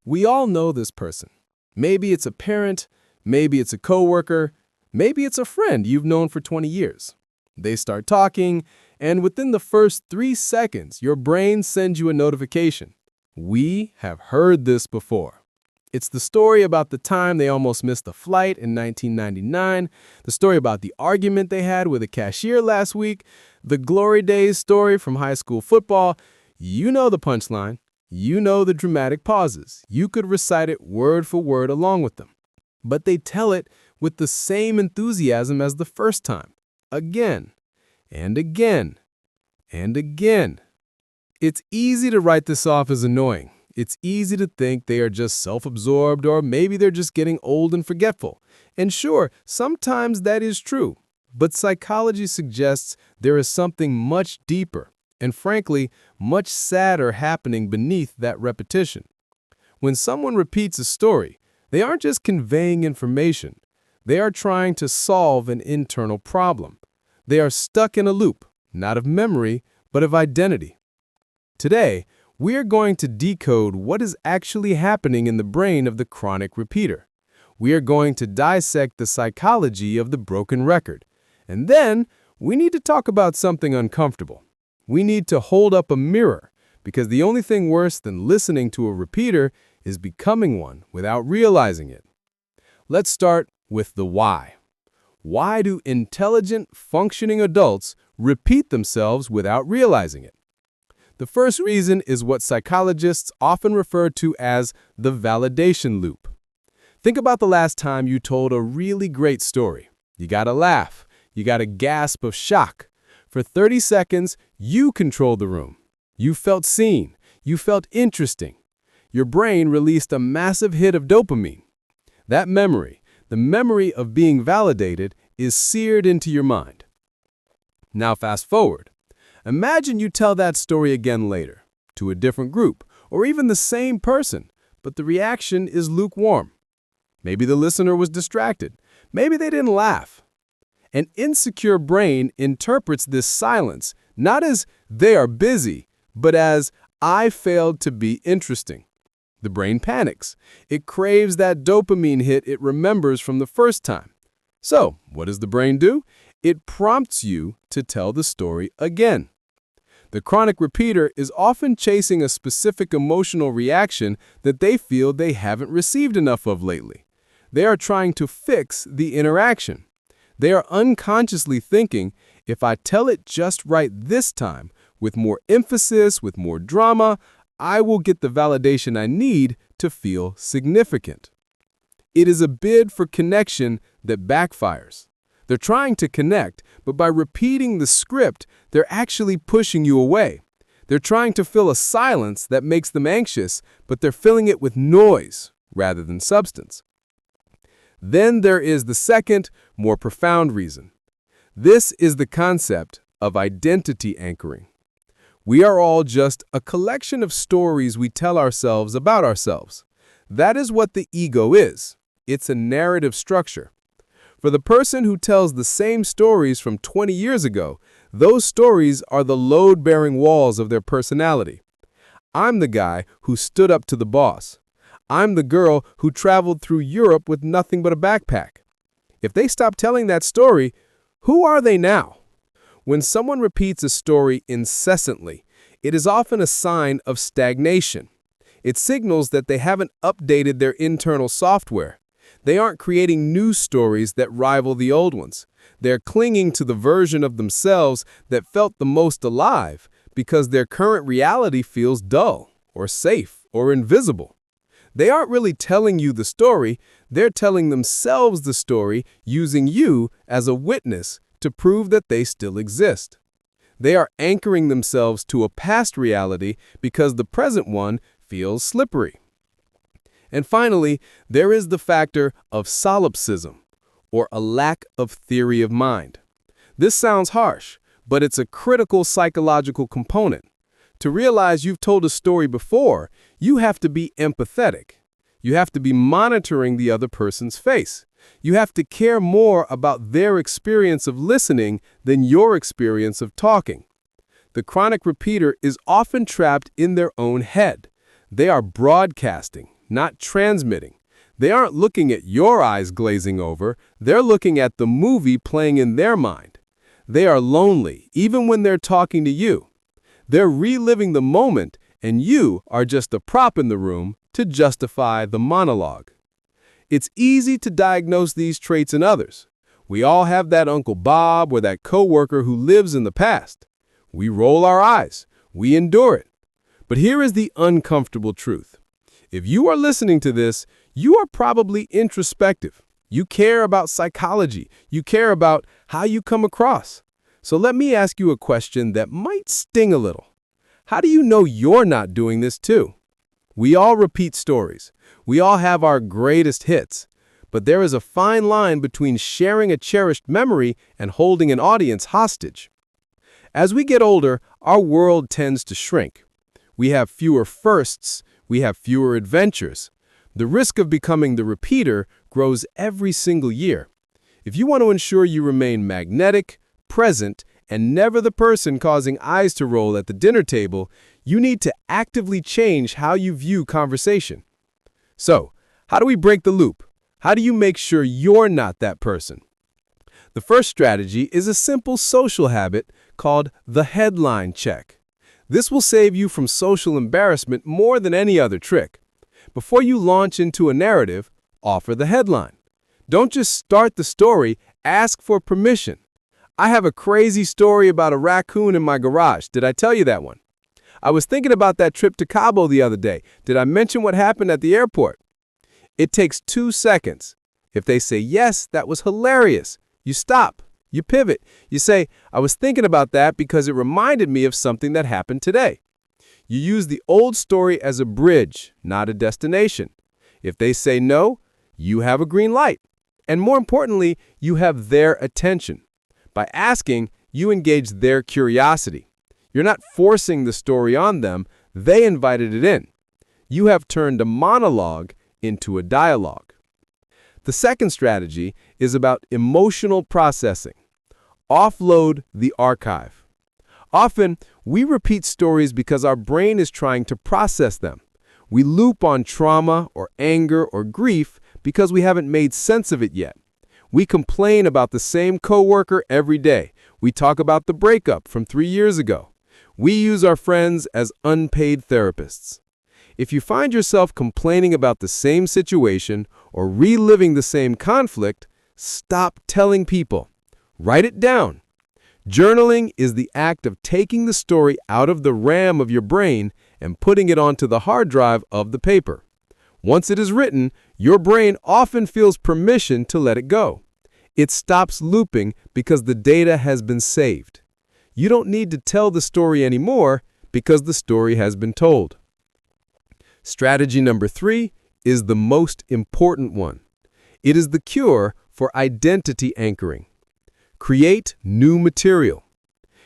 We all know this person. Maybe it's a parent, maybe it's a coworker, maybe it's a friend you've known for 20 years. They start talking, and within the first 3 seconds, your brain sends you a notification. We have heard this before. It's the story about the time they almost missed a flight in 1999, the story about the argument they had with a cashier last week, the glory days story from high school football. You know the punchline. You know the dramatic pauses. You could recite it word for word along with them. But they tell it with the same enthusiasm as the first time. Again, and again, and again. It's easy to write this off as annoying. It's easy to think they are just self-absorbed, or maybe they're just getting old and forgetful. And sure, sometimes that is true. But psychology suggests there is something much deeper and, frankly, much sadder happening beneath that repetition. When someone repeats a story, they aren't just conveying information. They are trying to solve an internal problem. They are stuck in a loop, not of memory, but of identity. Today, we are going to decode what is actually happening in the brain of the chronic repeater. We are going to dissect the psychology of the broken record. And then, we need to talk about something uncomfortable. We need to hold up a mirror, because the only thing worse than listening to a repeater is becoming one without realizing it. Let's start with the why. Why do intelligent, functioning adults repeat themselves without realizing it? The first reason is what psychologists often refer to as the validation loop. Think about the last time you told a really great story. You got a laugh. You got a gasp of shock. For 30 seconds, you controlled the room. You felt seen. You felt interesting. Your brain released a massive hit of dopamine. That memory, the memory of being validated, is seared into your mind. Now fast forward. Imagine you tell that story again later, to a different group, or even the same person, but the reaction is lukewarm. Maybe the listener was distracted. Maybe they didn't laugh. An insecure brain interprets this silence not as they are busy, but as I failed to be interesting. The brain panics. It craves that dopamine hit it remembers from the first time. So, what does the brain do? It prompts you to tell the story again. The chronic repeater is often chasing a specific emotional reaction that they feel they haven't received enough of lately. They are trying to fix the interaction. They are unconsciously thinking, if I tell it just right this time, with more emphasis, with more drama, I will get the validation I need to feel significant. It is a bid for connection that backfires. They're trying to connect, but by repeating the script, they're actually pushing you away. They're trying to fill a silence that makes them anxious, but they're filling it with noise rather than substance. Then there is the second, more profound reason. This is the concept of identity anchoring. We are all just a collection of stories we tell ourselves about ourselves. That is what the ego is. It's a narrative structure. For the person who tells the same stories from 20 years ago, those stories are the load-bearing walls of their personality. I'm the guy who stood up to the boss. I'm the girl who traveled through Europe with nothing but a backpack. If they stop telling that story, who are they now? When someone repeats a story incessantly, it is often a sign of stagnation. It signals that they haven't updated their internal software. They aren't creating new stories that rival the old ones. They're clinging to the version of themselves that felt the most alive because their current reality feels dull, or safe, or invisible. They aren't really telling you the story, they're telling themselves the story using you as a witness to prove that they still exist. They are anchoring themselves to a past reality because the present one feels slippery. And finally, there is the factor of solipsism, or a lack of theory of mind. This sounds harsh, but it's a critical psychological component. To realize you've told a story before, you have to be empathetic. You have to be monitoring the other person's face. You have to care more about their experience of listening than your experience of talking. The chronic repeater is often trapped in their own head. They are broadcasting, not transmitting. They aren't looking at your eyes glazing over, they're looking at the movie playing in their mind. They are lonely, even when they're talking to you. They're reliving the moment, and you are just a prop in the room to justify the monologue. It's easy to diagnose these traits in others. We all have that Uncle Bob or that coworker who lives in the past. We roll our eyes. We endure it. But here is the uncomfortable truth. If you are listening to this, you are probably introspective. You care about psychology. You care about how you come across. So let me ask you a question that might sting a little. How do you know you're not doing this too? We all repeat stories. We all have our greatest hits. But there is a fine line between sharing a cherished memory and holding an audience hostage. As we get older, our world tends to shrink. We have fewer firsts. We have fewer adventures. The risk of becoming the repeater grows every single year. If you want to ensure you remain magnetic, present, and never the person causing eyes to roll at the dinner table, you need to actively change how you view conversation. So, how do we break the loop? How do you make sure you're not that person? The first strategy is a simple social habit called the headline check. This will save you from social embarrassment more than any other trick. Before you launch into a narrative, offer the headline. Don't just start the story, ask for permission. I have a crazy story about a raccoon in my garage. Did I tell you that one? I was thinking about that trip to Cabo the other day. Did I mention what happened at the airport? It takes 2 seconds. If they say, yes, that was hilarious, you stop. You pivot. You say, I was thinking about that because it reminded me of something that happened today. You use the old story as a bridge, not a destination. If they say no, you have a green light. And more importantly, you have their attention. By asking, you engage their curiosity. You're not forcing the story on them. They invited it in. You have turned a monologue into a dialogue. The second strategy is about emotional processing. Offload the archive. Often, we repeat stories because our brain is trying to process them. We loop on trauma or anger or grief because we haven't made sense of it yet. We complain about the same coworker every day. We talk about the breakup from 3 years ago. We use our friends as unpaid therapists. If you find yourself complaining about the same situation or reliving the same conflict, stop telling people. Write it down. Journaling is the act of taking the story out of the RAM of your brain and putting it onto the hard drive of the paper. Once it is written, your brain often feels permission to let it go. It stops looping because the data has been saved. You don't need to tell the story anymore because the story has been told. Strategy number 3 is the most important one. It is the cure for identity anchoring. Create new material.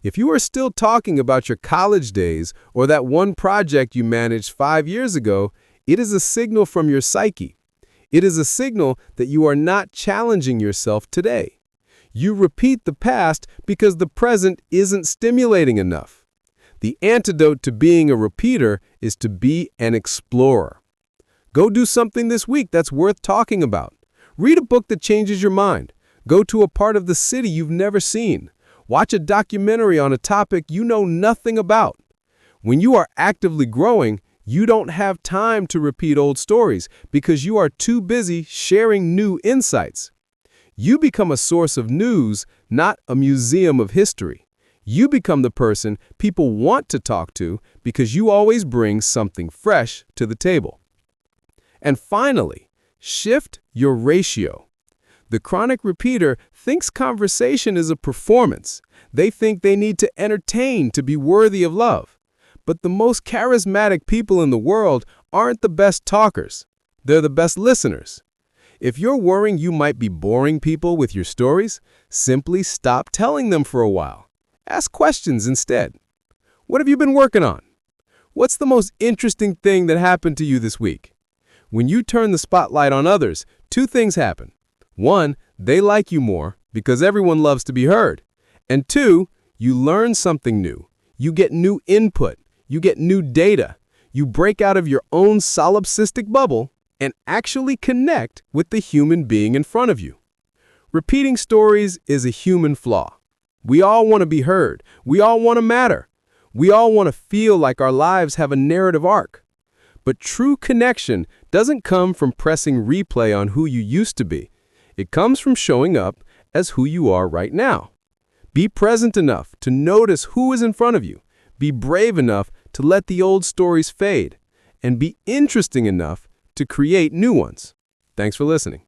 If you are still talking about your college days or that one project you managed 5 years ago, it is a signal from your psyche. It is a signal that you are not challenging yourself today. You repeat the past because the present isn't stimulating enough. The antidote to being a repeater is to be an explorer. Go do something this week that's worth talking about. Read a book that changes your mind. Go to a part of the city you've never seen. Watch a documentary on a topic you know nothing about. When you are actively growing, you don't have time to repeat old stories because you are too busy sharing new insights. You become a source of news, not a museum of history. You become the person people want to talk to because you always bring something fresh to the table. And finally, shift your ratio. The chronic repeater thinks conversation is a performance. They think they need to entertain to be worthy of love. But the most charismatic people in the world aren't the best talkers. They're the best listeners. If you're worrying you might be boring people with your stories, simply stop telling them for a while. Ask questions instead. What have you been working on? What's the most interesting thing that happened to you this week? When you turn the spotlight on others, 2 things happen. 1, they like you more because everyone loves to be heard. And 2, you learn something new. You get new input. You get new data. You break out of your own solipsistic bubble and actually connect with the human being in front of you. Repeating stories is a human flaw. We all want to be heard. We all want to matter. We all want to feel like our lives have a narrative arc. But true connection doesn't come from pressing replay on who you used to be. It comes from showing up as who you are right now. Be present enough to notice who is in front of you. Be brave enough to let the old stories fade. And be interesting enough to create new ones. Thanks for listening.